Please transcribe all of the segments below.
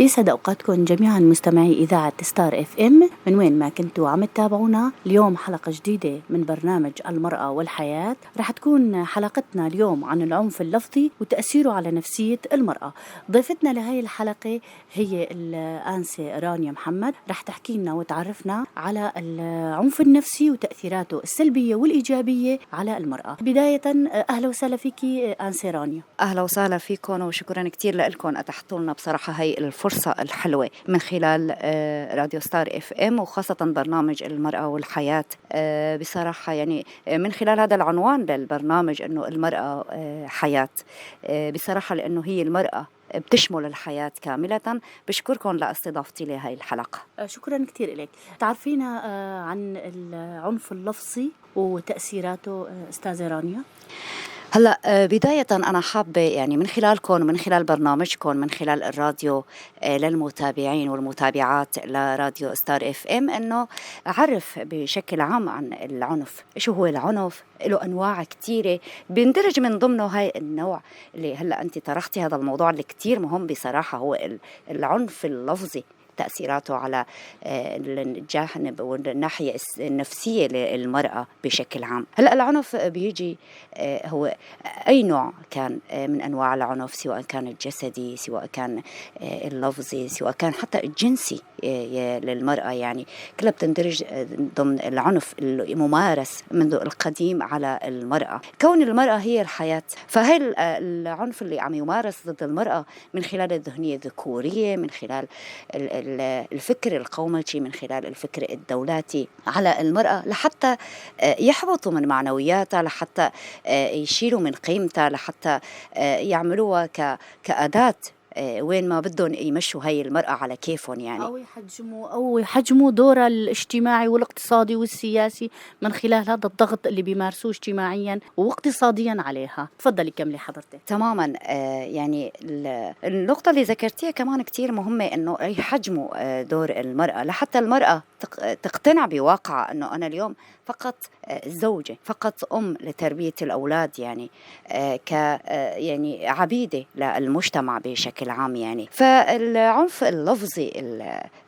يسعد أوقاتكم جميعا مستمعي إذاعة ستار اف ام من وين ما كنتوا عم تتابعونا. اليوم حلقة جديدة من برنامج المرأة والحياة. رح تكون حلقتنا اليوم عن العنف اللفظي وتأثيره على نفسية المرأة. ضيفتنا لهي الحلقة هي الآنسة رانيا محمد، رح تحكي لنا وتعرفنا على العنف النفسي وتأثيراته السلبية والإيجابية على المرأة. بداية أهلا وسهلا فيكي آنسة رانيا. أهلا وسهلا فيكم وشكرا كتير لكم أتحطوا لنا بصراحة هاي الفرصة الحلوة من خلال راديو ستار اف ام وخاصة برنامج المرأة والحياة. بصراحة يعني من خلال هذا العنوان للبرنامج أنه المرأة حياة، بصراحة لأنه هي المرأة بتشمل الحياة كاملة. بشكركم لاستضافتي لهاي الحلقة. شكرا كتير لك. تعرفينا عن العنف اللفظي وتأثيراته أستاذة رانيا؟ هلا بداية أنا حابة يعني من خلالكم ومن خلال برنامجكم من خلال الراديو للمتابعين والمتابعات لراديو ستار اف ام أنه أعرف بشكل عام عن العنف. شو هو العنف؟ له أنواع كتيرة بيندرج من ضمنه هاي النوع اللي هلا أنت طرحتي هذا الموضوع اللي كتير مهم بصراحة، هو العنف اللفظي، تأثيراته على الجانب والناحية النفسية للمرأة بشكل عام. هلأ العنف بيجي هو أي نوع كان من أنواع العنف، سواء كان الجسدي، سواء كان اللفظي، سواء كان حتى الجنسي للمرأة، يعني كلها بتندرج ضمن العنف الممارس منذ القديم على المرأة. كون المرأة هي الحياة، فهي العنف اللي عم يمارس ضد المرأة من خلال الذهنية الذكورية، من خلال الفكر القومي، من خلال الفكر الدولاتي على المرأة، لحتى يحبطوا من معنوياتها، لحتى يشيلوا من قيمتها، لحتى يعملوها كأداة وين ما بدهم يمشوا هاي المرأة على كيفهم، يعني أو يحجموا دورها الاجتماعي والاقتصادي والسياسي من خلال هذا الضغط اللي بيمارسوه اجتماعيا واقتصاديا عليها. تفضلي كملي حضرتك. تماما. يعني النقطة اللي ذكرتيها كمان كتير مهمة، انه يحجموا دور المرأة لحتى المرأة تقتنع بواقع انه انا اليوم فقط زوجة، فقط أم لتربية الأولاد، يعني يعني عبيدة للمجتمع بشكل عام. يعني فالعنف اللفظي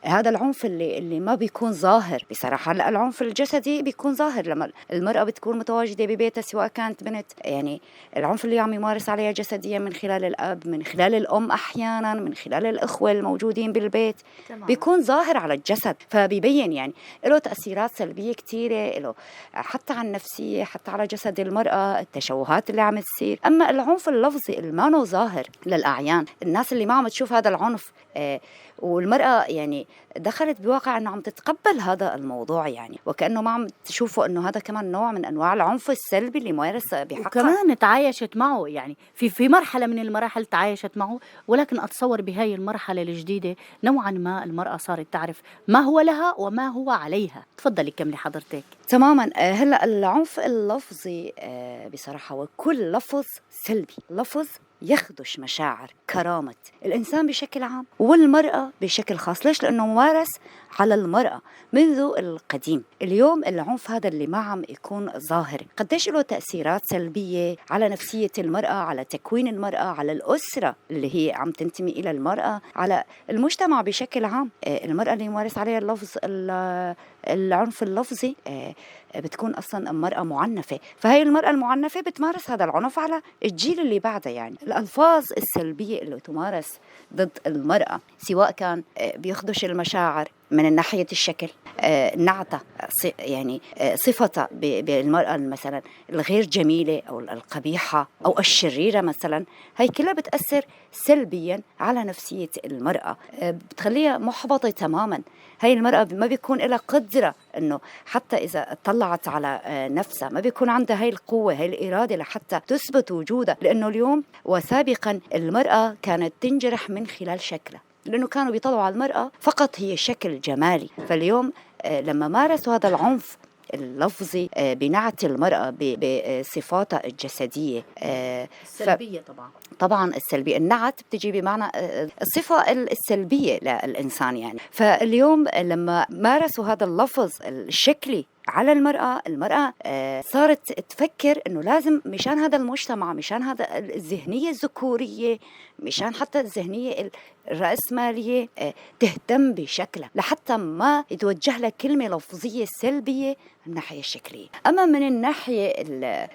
هذا العنف اللي ما بيكون ظاهر بصراحة. هلا العنف الجسدي بيكون ظاهر لما المرأة بتكون متواجدة ببيتها، سواء كانت بنت، يعني العنف اللي عم يمارس عليها جسديا من خلال الأب، من خلال الأم، أحيانا من خلال الأخوة الموجودين بالبيت، بيكون ظاهر على الجسد، فبيبين يعني له تأثيرات سلبية كتيرة، له حتى على النفسية، حتى على جسد المرأة، التشوهات اللي عم تصير. أما العنف اللفظي المانو ظاهر للأعيان، الناس اللي ما عم تشوف هذا العنف، والمرأة يعني دخلت بواقع أنه عم تتقبل هذا الموضوع، يعني وكأنه ما عم تشوفه أنه هذا كمان نوع من أنواع العنف السلبي اللي مارس بحقها، وكمان تعايشت معه، يعني في مرحلة من المراحل تعايشت معه. ولكن أتصور بهاي المرحلة الجديدة نوعا ما المرأة صارت تعرف ما هو لها وما هو عليها. تفضلي كملي حضرتك. تماما. هلأ العنف اللفظي بصراحة وكل لفظ سلبي، لفظ يخدش مشاعر كرامة الإنسان بشكل عام والمرأة بشكل خاص. ليش؟ لأنه ممارس على المرأة منذ القديم. اليوم العنف هذا اللي ما عم يكون ظاهر، قديش له تأثيرات سلبية على نفسية المرأة، على تكوين المرأة، على الأسرة اللي هي عم تنتمي إلى المرأة، على المجتمع بشكل عام. المرأة اللي يمارس عليها العنف اللفظي بتكون أصلا مرأة معنفة، فهي المرأة المعنفة بتمارس هذا العنف على الجيل اللي بعده. يعني الألفاظ السلبية اللي تمارس ضد المرأة، سواء كان بيخدش المشاعر من ناحية الشكل، نعتها، يعني صفتها بالمرأة مثلا الغير جميلة أو القبيحة أو الشريرة مثلا، هي كلها بتأثر سلبيا على نفسية المرأة، بتخليها محبطة تماما. هاي المرأة ما بيكون لها قدرة أنه حتى إذا اطلعت على نفسها ما بيكون عندها هاي القوة، هاي الإرادة لحتى تثبت وجودها، لأنه اليوم وسابقا المرأة كانت تنجرح من خلال شكلها، لأنه كانوا بيطلعوا على المرأة فقط هي شكل جمالي. فاليوم لما مارسوا هذا العنف اللفظي بنعت المرأة بصفاتها الجسدية السلبية، طبعا السلبية، النعت بتجي بمعنى الصفة السلبية للإنسان. يعني فاليوم لما مارسوا هذا اللفظ الشكلي على المرأة. المرأة صارت تفكر إنه لازم مشان هذا المجتمع، مشان هذا الذهنية الذكورية، مشان حتى الذهنية الرأسمالية تهتم بشكلها لحتى ما يتوجه لها كلمة لفظية سلبية من الناحية الشكلية. أما من الناحية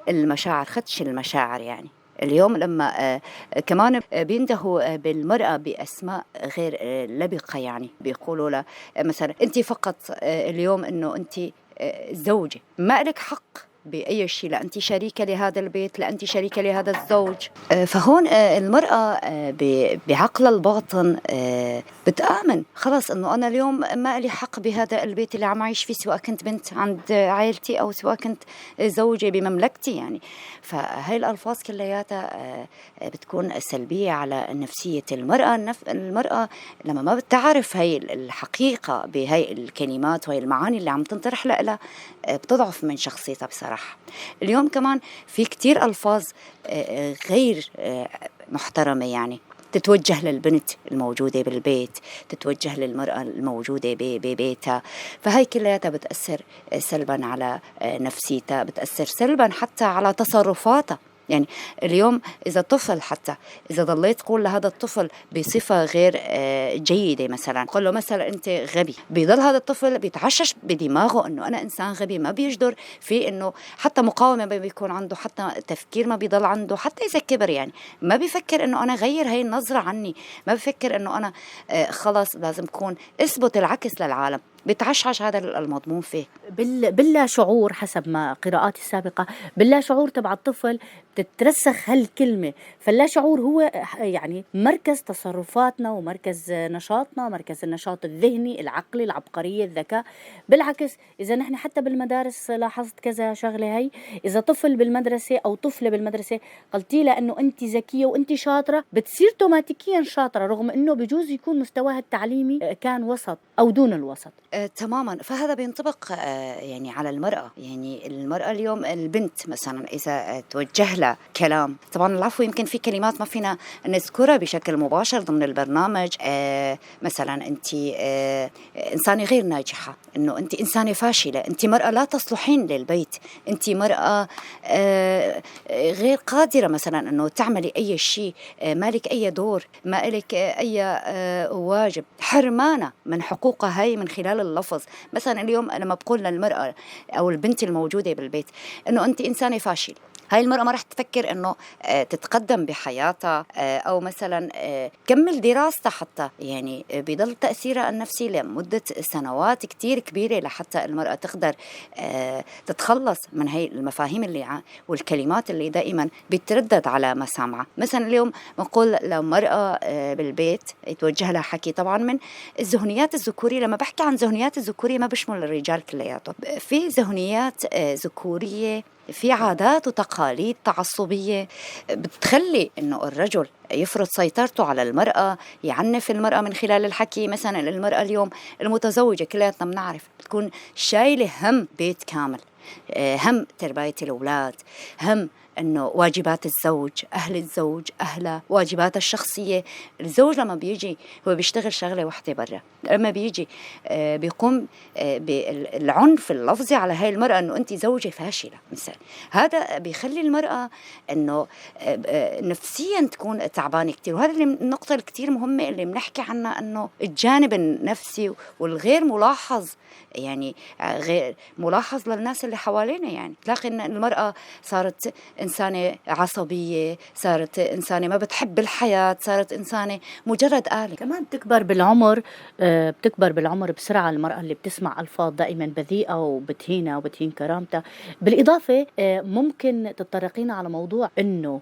المشاعر، خدش المشاعر يعني اليوم لما كمان بيندهوا بالمرأة بأسماء غير لبقة، يعني بيقولوا لها مثلا أنت فقط اليوم أنه أنت زوجة، ما لك حق بأي شيء، لا أنت شريكة لهذا البيت، لا أنت شريكة لهذا الزوج. فهون المرأة بعقل الباطن بتآمن خلاص أنه أنا اليوم ما لي حق بهذا البيت اللي عم أعيش فيه، سواء كنت بنت عند عائلتي أو سواء كنت زوجة بمملكتي يعني. فهاي الألفاظ كلياتها بتكون سلبية على نفسية المرأة. المرأة لما ما بتعرف هاي الحقيقة بهاي الكلمات وهي المعاني اللي عم تنطرح لها بتضعف من شخصيتها بصراحة. اليوم كمان في كتير ألفاظ غير محترمة يعني تتوجه للبنت الموجودة بالبيت، تتوجه للمرأة الموجودة ببيتها. فهي كلها بتأثر سلبا على نفسيتها، بتأثر سلبا حتى على تصرفاتها. يعني اليوم إذا طفل، حتى إذا ضليت تقول لهذا الطفل بصفة غير جيدة، مثلا قل له مثلا أنت غبي، بيضل هذا الطفل بيتعشش بدماغه أنه أنا إنسان غبي، ما بيجدر في أنه حتى مقاومة ما بيكون عنده، حتى تفكير ما بيضل عنده، حتى إذا كبر يعني ما بيفكر أنه أنا غير هاي النظرة عني، ما بيفكر أنه أنا خلاص لازم أكون أثبت العكس للعالم. بتعشعش هذا المضمون فيه باللا شعور، حسب ما قراءاتي السابقة باللا شعور تبع الطفل تترسخ هالكلمة. فاللا شعور هو يعني مركز تصرفاتنا ومركز نشاطنا، مركز النشاط الذهني العقلي العبقرية الذكاء. بالعكس إذا نحن حتى بالمدارس لاحظت كذا شغلة، هي إذا طفل بالمدرسة أو طفلة بالمدرسة قلتي لها أنه أنت ذكية وأنت شاطرة، بتصير اوتوماتيكيا شاطرة، رغم أنه بجوز يكون مستواها التعليمي كان وسط أو دون الوسط. تماما. فهذا بينطبق يعني على المرأة. يعني المرأة اليوم البنت مثلا إذا توجه لها كلام، طبعا العفو يمكن في كلمات ما فينا نذكرها بشكل مباشر ضمن البرنامج، مثلا أنت إنسانة غير ناجحة، أنه أنت إنسانة فاشلة، أنت مرأة لا تصلحين للبيت، أنت مرأة غير قادرة مثلا أنه تعملي أي شيء، مالك أي دور، مالك أي واجب، حرمانة من حقوقها هاي من خلال اللفظ. مثلا اليوم لما بقول للمرأة أو البنت الموجودة بالبيت أنه أنت إنسانة فاشل، هاي المرأة ما رح تفكر أنه تتقدم بحياتها أو مثلا كمل دراستها، حتى يعني بيضل تأثيرها النفسي لمدة سنوات كتير كبيرة لحتى المرأة تقدر تتخلص من هاي المفاهيم اللي والكلمات اللي دائما بتردد على مسامعها. مثلا اليوم بنقول لمرأة بالبيت يتوجه لها حكي طبعا من الذهنيات الذكورية. لما بحكي عن ذهنيات الذكورية ما بشمل الرجال كلياتهم، في ذهنيات ذكورية، في عادات وتقاليد تعصبية بتخلي إنه الرجل يفرض سيطرته على المرأة، يعنف المرأة من خلال الحكي. مثلا المرأة اليوم المتزوجة كلياتنا بنعرف بتكون شايلة هم بيت كامل، هم تربية الأولاد، هم أنه واجبات الزوج، أهل الزوج، أهله، واجبات الشخصية. الزوج لما بيجي هو بيشتغل شغلة واحدة برا، لما بيجي بيقوم بالعنف اللفظي على هاي المرأة أنه أنت زوجة فاشلة مثلا. هذا بيخلي المرأة أنه نفسيا تكون تعبانة كتير. وهذا النقطة الكتير مهمة اللي بنحكي عنها، أنه الجانب النفسي والغير ملاحظ، يعني غير ملاحظ للناس اللي حوالينا. يعني تلاقي أن المرأة صارت إنسانة عصبية، صارت إنسانة ما بتحب الحياة، صارت إنسانة مجرد آلة. كمان بتكبر بالعمر، بتكبر بالعمر بسرعة المرأة اللي بتسمع ألفاظ دائما بذيئة وبتهينها وبتهين كرامتها. بالإضافة ممكن تتطرقين على موضوع إنه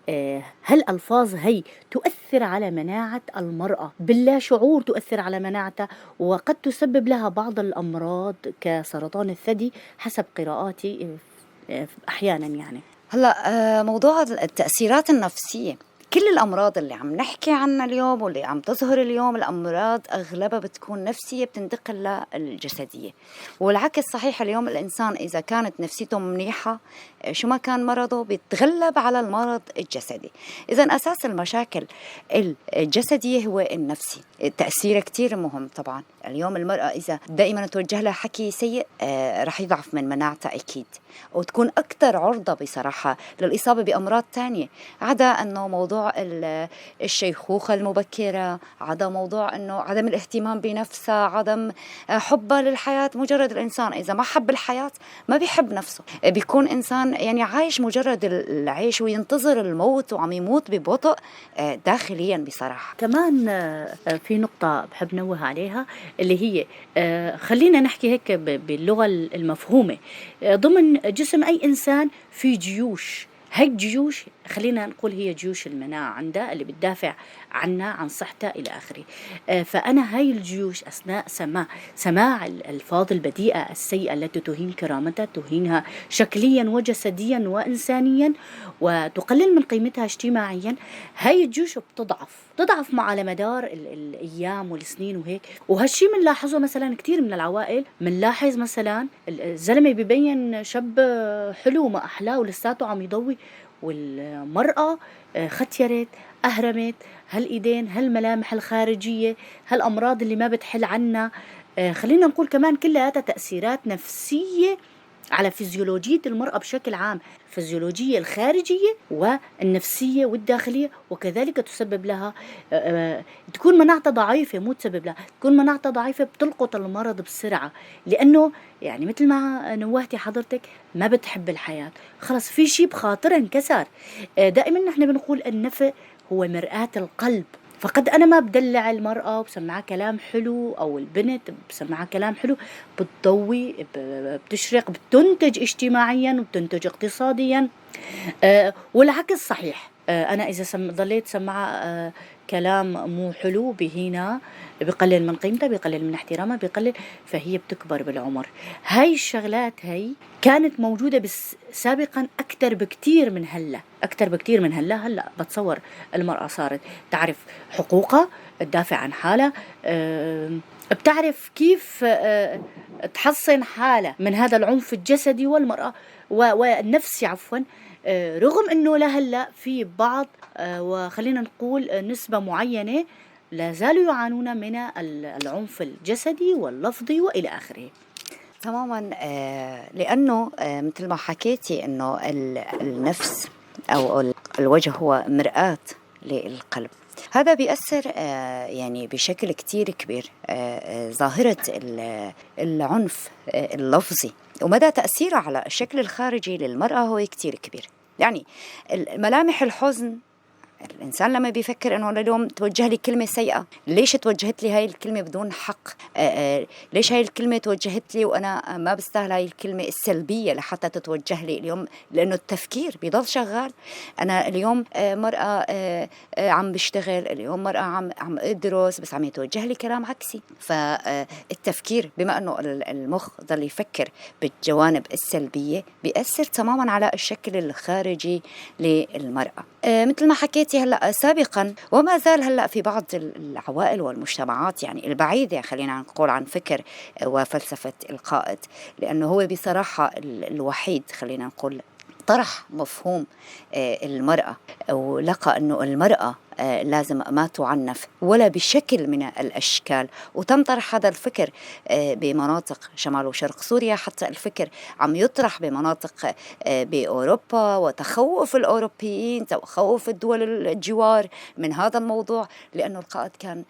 هل ألفاظ هي تؤثر على مناعة المرأة باللا شعور، تؤثر على مناعتها وقد تسبب لها بعض الأمراض كسرطان الثدي حسب قراءاتي أحيانا. يعني هلا موضوع التأثيرات النفسية، كل الأمراض اللي عم نحكي عنها اليوم واللي عم تظهر اليوم، الأمراض أغلبها بتكون نفسية بتنتقل للجسدية، والعكس صحيح. اليوم الإنسان إذا كانت نفسيته منيحة شو ما كان مرضه بيتغلب على المرض الجسدي. إذا أساس المشاكل الجسدية هو النفسي، تأثيره كتير مهم طبعا اليوم المرأة إذا دائما توجه لها حكي سيء رح يضعف من مناعتها أكيد، وتكون أكثر عرضة بصراحة للإصابة بأمراض تانية، عدا أنه موضوع الشيخوخة المبكرة، عدا موضوع أنه عدم الاهتمام بنفسها، عدم حبها للحياة. مجرد الإنسان إذا ما حب الحياة ما بيحب نفسه، بيكون إنسان يعني عايش مجرد العيش وينتظر الموت وعم يموت ببطء داخليا بصراحة. كمان في نقطة بحب نوه عليها اللي هي خلينا نحكي هيك باللغة المفهومة. ضمن جسم أي إنسان في جيوش، هاي الجيوش خلينا نقول هي جيوش المناعة عندها اللي بتدافع عنا عن صحتها إلى آخره. فأنا هاي الجيوش أثناء سماع الألفاظ البذيئة السيئة التي تهين كرامتها، تهينها شكليا وجسديا وإنسانيا وتقلل من قيمتها اجتماعيا، هاي الجيوش بتضعف مع على مدار الأيام والسنين وهيك. وهالشي منلاحظه مثلا كتير من العوائل، منلاحظ مثلا الزلمة ببين شاب حلو ما أحلاه ولساته عم يضوي، والمرأة ختيرت أهرمت، هالإيدين هالملامح الخارجية هالأمراض اللي ما بتحل عنا. خلينا نقول كمان كلها تأثيرات نفسية على فيزيولوجية المرأة بشكل عام، الفيزيولوجية الخارجية والنفسية والداخلية، وكذلك تسبب لها تكون مناعتها ضعيفة، مو تسبب لها، تكون مناعتها ضعيفة بتلقط المرض بسرعة، لأنه يعني مثل ما نوهتي حضرتك ما بتحب الحياة، خلص في شيء بخاطرها انكسر. دائما نحن بنقول النفس هو مرآة القلب، فقد أنا ما بدلع المرأة وبسمعها كلام حلو، أو البنت بسمعها كلام حلو، بتضوي بتشرق بتنتج اجتماعيا وبتنتج اقتصاديا. والعكس صحيح. أنا إذا ضليت سمعها كلام مو حلو بهينا، بقلل من قيمتها، بقلل من احترامها، بقلل، فهي بتكبر بالعمر. هاي الشغلات هاي كانت موجودة بس سابقا أكتر بكتير من هلا. هلا بتصور المرأة صارت تعرف حقوقها، تدافع عن حالها، بتعرف كيف تحصن حالها من هذا العنف الجسدي والمرأة والنفسي عفوا. رغم أنه لهلا في بعض وخلينا نقول نسبة معينة لا زالوا يعانون من العنف الجسدي واللفظي وإلى آخره. تماما. لأنه مثل ما حكيتي أنه النفس أو الوجه هو مرآة للقلب، هذا بيأثر يعني بشكل كتير كبير ظاهرة العنف اللفظي ومدى تأثيره على الشكل الخارجي للمرأة هو كتير كبير. يعني ملامح الحزن، الإنسان لما بيفكر إنه اليوم توجه لي كلمة سيئة، ليش توجهت لي هاي الكلمة بدون حق؟ ليش هاي الكلمة توجهت لي وأنا ما بستاهل هاي الكلمة السلبية لحتى تتوجه لي اليوم؟ لأنه التفكير بيضل شغال. أنا اليوم مرأة عم بشتغل، اليوم مرأة عم أدرس، بس عم يتوجه لي كلام عكسي. فالتفكير بما أنه المخ ضل يفكر بالجوانب السلبية بيأثر تماما على الشكل الخارجي للمرأة. مثل ما حكيتي هلأ سابقا وما زال هلأ في بعض العوائل والمجتمعات يعني البعيدة، خلينا نقول عن فكر وفلسفة القائد، لأنه هو بصراحة الوحيد خلينا نقول طرح مفهوم المرأة، ولقى أنه المرأة لازم ما تعنف ولا بشكل من الأشكال. وتم طرح هذا الفكر بمناطق شمال وشرق سوريا، حتى الفكر عم يطرح بمناطق بأوروبا، وتخوف الأوروبيين تخوف الدول الجوار من هذا الموضوع، لأنه القائد كان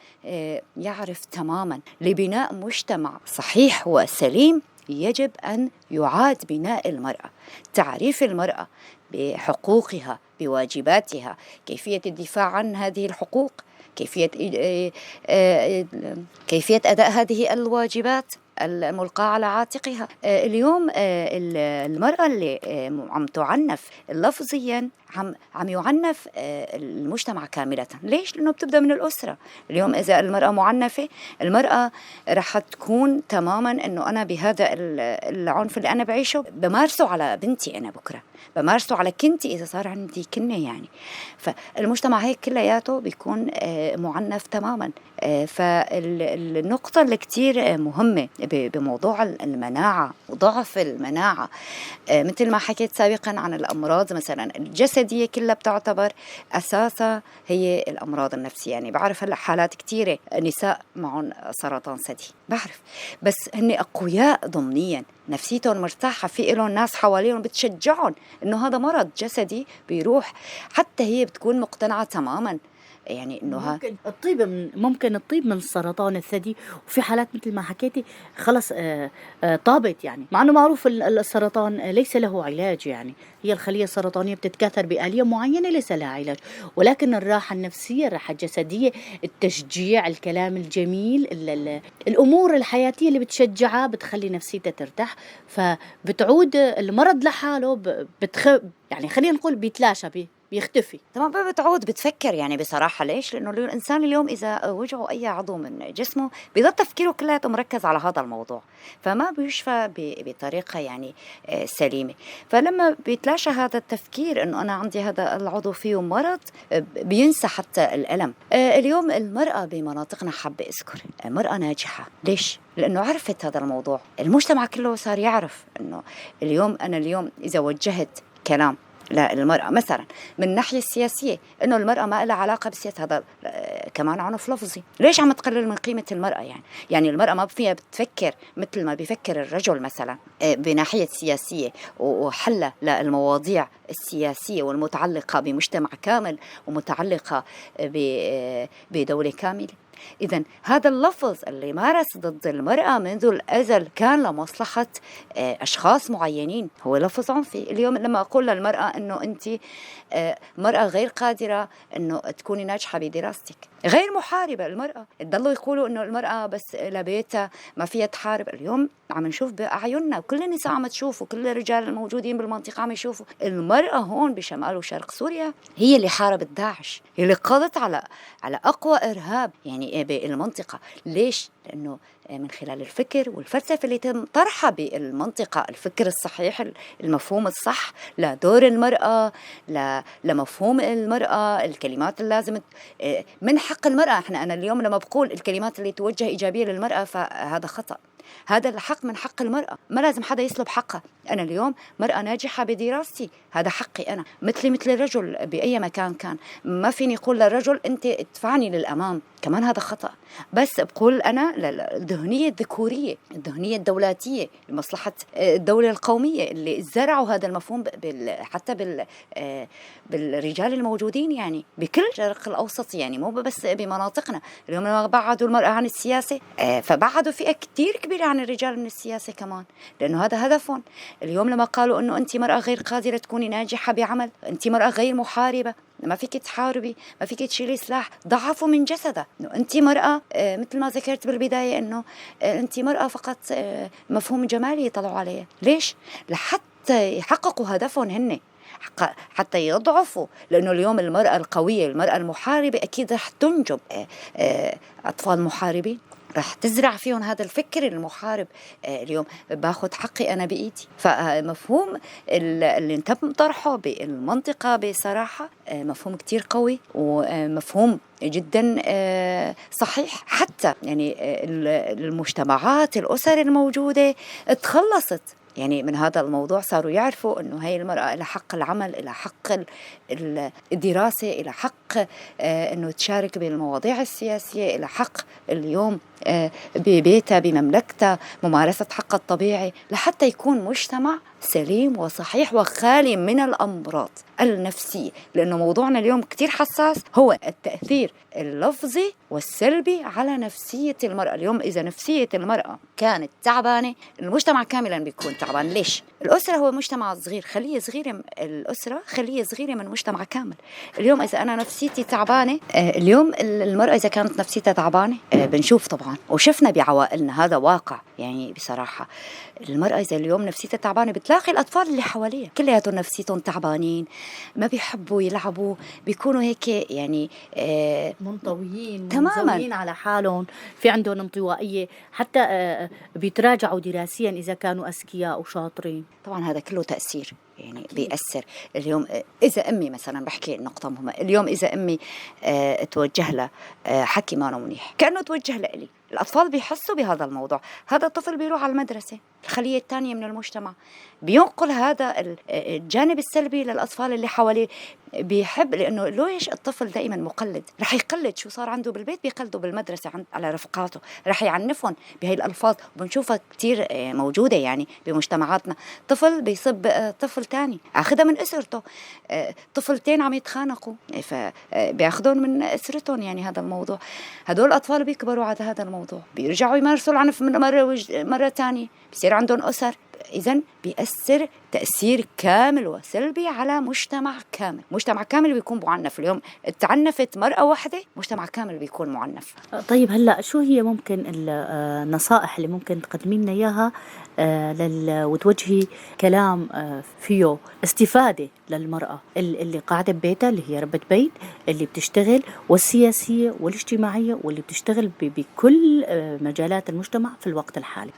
يعرف تماما لبناء مجتمع صحيح وسليم يجب أن يعاد بناء المرأة، تعريف المرأة بحقوقها بواجباتها، كيفية الدفاع عن هذه الحقوق، كيفية أداء هذه الواجبات الملقاة على عاتقها. اليوم المرأة اللي عم تعنف لفظيا عم يعنف المجتمع كاملة. ليش؟ لأنه بتبدأ من الأسرة. اليوم إذا المرأة معنفة، المرأة رح تكون تماما أنه أنا بهذا العنف اللي أنا بعيشه بمارسه على بنتي أنا بكرة، بمارسه على كنتي إذا صار عندي كنة يعني. فالمجتمع هيك كلياته بيكون معنف تماما. فالنقطة اللي كتير مهمة بموضوع المناعة وضعف المناعة. مثل ما حكيت سابقا عن الأمراض مثلا الجسدية كلها بتعتبر أساسها هي الأمراض النفسية. يعني بعرف هلأ حالات كتيرة نساء معهم سرطان ثدي، بعرف، بس هن أقوياء ضمنيا، نفسيتهم مرتاحة، في لهم ناس حواليهم بتشجعهم إنه هذا مرض جسدي بيروح. حتى هي بتكون مقتنعة تماما يعني إنه ممكن الطيب من سرطان الثدي، وفي حالات مثل ما حكيتي خلص طابت، يعني مع انه معروف السرطان ليس له علاج، يعني هي الخلية السرطانية بتتكاثر بآلية معينة ليس لها علاج، ولكن الراحة النفسية، الراحة الجسدية، التشجيع، الكلام الجميل، الأمور الحياتية اللي بتشجعها بتخلي نفسيتها ترتاح، فبتعود المرض لحاله يعني خلينا نقول بيتلاشى، بيختفي. طبعا بتعود بتفكر يعني بصراحة. ليش؟ لأنه الإنسان اليوم إذا وجعه أي عضو من جسمه بيضل تفكيره كله مركز على هذا الموضوع، فما بيشفى بطريقة يعني سليمة. فلما بيتلاشى هذا التفكير إنه أنا عندي هذا العضو فيه مرض، بينسى حتى الألم. اليوم المرأة بمناطقنا حابة أذكر مرأة ناجحة. ليش؟ لأنه عرفت هذا الموضوع، المجتمع كله صار يعرف إنه أنا اليوم إذا وجهت كلام للمرأة مثلا من الناحية السياسية إنه المرأة ما لها علاقة بالسياسة، هذا كمان عنف لفظي. ليش عم تقلل من قيمة المرأة؟ يعني المرأة ما فيها بتفكر مثل ما بيفكر الرجل مثلا بناحية سياسية وحل للمواضيع السياسية والمتعلقة بمجتمع كامل ومتعلقة بدولة كاملة. إذن هذا اللفظ اللي مارس ضد المرأة منذ الأزل كان لمصلحة أشخاص معينين، هو لفظ عنفي. اليوم لما أقول للمرأة أنه أنت مرأة غير قادرة أنه تكوني ناجحة بدراستك، غير محاربة المرأة، يضلوا يقولوا أنه المرأة بس لبيتها ما فيها تحارب. اليوم عم نشوف بأعيننا وكل النساء عم تشوف وكل الرجال الموجودين بالمنطقة عم يشوفوا المرأة هون بشمال وشرق سوريا هي اللي حاربت داعش، هي اللي قضت على أقوى إرهاب يعني بالمنطقة. ليش؟ لأنه من خلال الفكر والفلسفة اللي تم طرحها بالمنطقة، الفكر الصحيح، المفهوم الصح لدور المرأة، لمفهوم المرأة، الكلمات اللي لازم من حق المرأة. أنا اليوم لما بقول الكلمات اللي توجه إيجابية للمرأة فهذا خطأ، هذا الحق من حق المرأة، ما لازم حدا يسلب حقها. أنا اليوم مرأة ناجحة بدراستي، هذا حقي أنا، مثل الرجل بأي مكان كان. ما فيني أقول للرجل أنت ادفعني للأمام، كمان هذا خطأ. بس بقول أنا الذهنية الذكورية، الذهنية الدولاتية لمصلحة الدولة القومية اللي زرعوا هذا المفهوم حتى بالرجال الموجودين يعني بكل الشرق الأوسط، يعني مو بس بمناطقنا. اليوم لما بعدوا المرأة عن السياسة فبعدوا فئة كتير كبيرة عن الرجال من السياسة كمان، لأنه هذا هدفهم. اليوم لما قالوا أنه أنت مرأة غير قادرة تكوني ناجحة بعمل، أنت مرأة غير محاربة، ما فيك تحاربي، ما فيك تشيلي سلاح، ضعفوا من جسدها. انه انت مرأة مثل ما ذكرت بالبداية انه انت مرأة فقط مفهوم جمالي يطلعوا عليه. ليش؟ لحتى يحققوا هدفهم هن، حتى يضعفوا. لأنه اليوم المرأة القوية، المرأة المحاربة أكيد رح تنجب أطفال محاربين، رح تزرع فيهم هذا الفكر المحارب. اليوم باخد حقي أنا بإيدي. فمفهوم اللي تم طرحه بالمنطقة بصراحة مفهوم كتير قوي ومفهوم جدا صحيح. حتى يعني المجتمعات، الأسر الموجودة تخلصت يعني من هذا الموضوع، صاروا يعرفوا أنه هاي المرأة لها حق العمل، لها حق الدراسة، لها حق أنه تشارك بالمواضيع السياسية، لها حق اليوم ببيتها بمملكتها ممارسة حق الطبيعي، لحتى يكون مجتمع سليم وصحيح وخالي من الأمراض النفسية. لأنه موضوعنا اليوم كتير حساس، هو التأثير اللفظي والسلبي على نفسية المرأة. اليوم إذا نفسية المرأة كانت تعبانة المجتمع كاملا بيكون تعبان. ليش؟ الأسرة هو مجتمع صغير، خلية صغيرة، الأسرة خلية صغيرة من مجتمع كامل. اليوم إذا أنا نفسيتي تعبانة، اليوم المرأة إذا كانت نفسيتها تعبانة بنشوف طبعا وشفنا بعوائلنا هذا واقع. يعني بصراحة المرأة إذا اليوم نفسيتها تعبانة بتلاقي الأطفال اللي حواليها كلياتهم نفسيتهم تعبانين، ما بيحبوا يلعبوا، بيكونوا هيك يعني منطويين تماماً، منزويين على حالهم، في عندهم انطوائية، حتى بيتراجعوا دراسيا إذا كانوا أذكياء وشاطرين. طبعا هذا كله تأثير يعني بيأثر. اليوم إذا أمي مثلا، بحكي نقطة مهمة، اليوم إذا أمي توجه لها حكي ما منيح كأنه توجه لإلي، الأطفال بيحسوا بهذا الموضوع. هذا الطفل بيروح على المدرسة، الخلية الثانية من المجتمع، بينقل هذا الجانب السلبي للأطفال اللي حواليه. بيحب، لأنه ليش الطفل دائما مقلد، رح يقلد شو صار عنده بالبيت بيقلده بالمدرسة على رفقاته، رح يعنفهم بهي الألفاظ، وبنشوفها كتير موجودة يعني بمجتمعاتنا. طفل بيصب طفل تاني، أخذها من أسرته، طفلتين عم يتخانقوا فبياخذون من أسرتهم. يعني هذا الموضوع، هدول الأطفال بيكبروا على هذا الموضوع، بيرجعوا يمارسوا العنف من مرة تانية، بيصير عندهم أسر. إذن بيأثر تأثير كامل وسلبي على مجتمع كامل. مجتمع كامل بيكون معنف. اليوم تعنفت مرأة واحدة، مجتمع كامل بيكون معنف. طيب هلأ شو هي ممكن النصائح اللي ممكن تقدمين لنا إياها وتوجهي كلام فيه استفادة للمرأة اللي قاعدة ببيتها، اللي هي ربة بيت، اللي بتشتغل، والسياسية والاجتماعية، واللي بتشتغل بكل مجالات المجتمع في الوقت الحالي؟